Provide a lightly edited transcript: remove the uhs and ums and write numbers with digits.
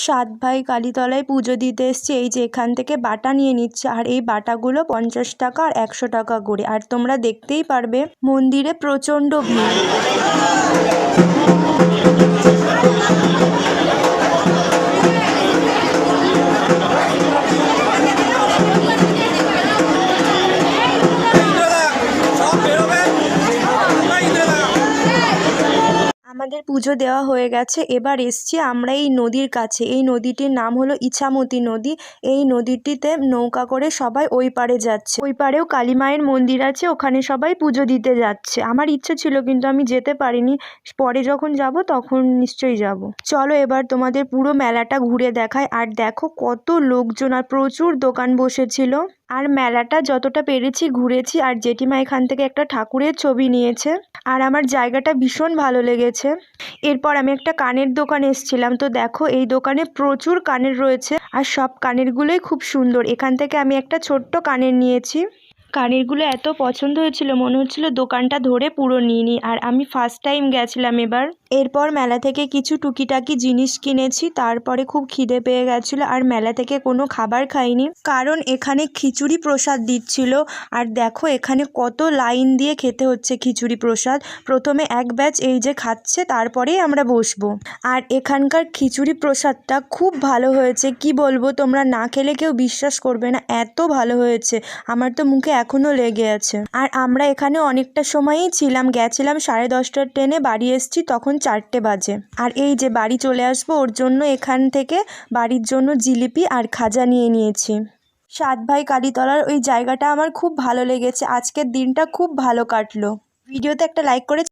সাত ভাই কালীতলায় পুজো দিতে এসছে। এই যে এখান থেকে বাটা নিয়ে নিচ্ছে, আর এই বাটাগুলো 50 টাকা আর 100 টাকা করে। আর তোমরা দেখতেই পারবে মন্দিরে প্রচণ্ড ভিড়। আমাদের পুজো দেওয়া হয়ে গেছে, এবার এসছি আমরা এই নদীর কাছে। এই নদীটির নাম হলো ইছামতি নদী। এই নদীটিতে নৌকা করে সবাই ওই পারে যাচ্ছে। ওই পারেও কালী মায়ের মন্দির আছে, ওখানে সবাই পুজো দিতে যাচ্ছে। আমার ইচ্ছে ছিল কিন্তু আমি যেতে পারিনি, পরে যখন যাব তখন নিশ্চয়ই যাব। চলো এবার তোমাদের পুরো মেলাটা ঘুরে দেখায়। আর দেখো কত লোকজন, আর প্রচুর দোকান বসেছিল। আর মেলাটা যতটা পেরেছি ঘুরেছি। আর জেঠিমা এখান থেকে একটা ঠাকুরের ছবি নিয়েছে, আর আমার জায়গাটা ভীষণ ভালো লেগেছে। এরপর আমি একটা কানের দোকানে এসেছিলাম। তো দেখো এই দোকানে প্রচুর কানের রয়েছে, আর সব কানেরগুলোই খুব সুন্দর। এখান থেকে আমি একটা ছোট্ট কানের নিয়েছি। কানেরগুলো এত পছন্দ হয়েছিল, মনে হচ্ছিল দোকানটা ধরে পুরো নিয়ে নিই। আর আমি ফার্স্ট টাইম গেছিলাম এবার। এরপর মেলা থেকে কিছু টুকিটাকি জিনিস কিনেছি। তারপরে খুব খিদে পেয়ে গেছিলো, আর মেলা থেকে কোনো খাবার খাইনি, কারণ এখানে খিচুড়ি প্রসাদ দিচ্ছিল। আর দেখো এখানে কত লাইন দিয়ে খেতে হচ্ছে খিচুড়ি প্রসাদ। প্রথমে এক ব্যাচ এই যে খাচ্ছে, তারপরেই আমরা বসবো। আর এখানকার খিচুড়ি প্রসাদটা খুব ভালো হয়েছে, কি বলবো, তোমরা না খেলে কেউ বিশ্বাস করবে না, এত ভালো হয়েছে। আমার তো মুখে এখনও লেগে আছে। আর আমরা এখানে অনেকটা সময়ই ছিলাম, গেছিলাম 10:30টার ট্রেনে, বাড়ি এসেছি তখন 4টে বাজে। আর এই যে বাড়ি চলে আসবো ওর জন্য এখান থেকে বাড়ির জন্য জিলিপি আর খাজা নিয়ে নিয়েছি। সাত ভাই কালীতলার ওই জায়গাটা আমার খুব ভালো লেগেছে। আজকের দিনটা খুব ভালো কাটলো। ভিডিওতে একটা লাইক করে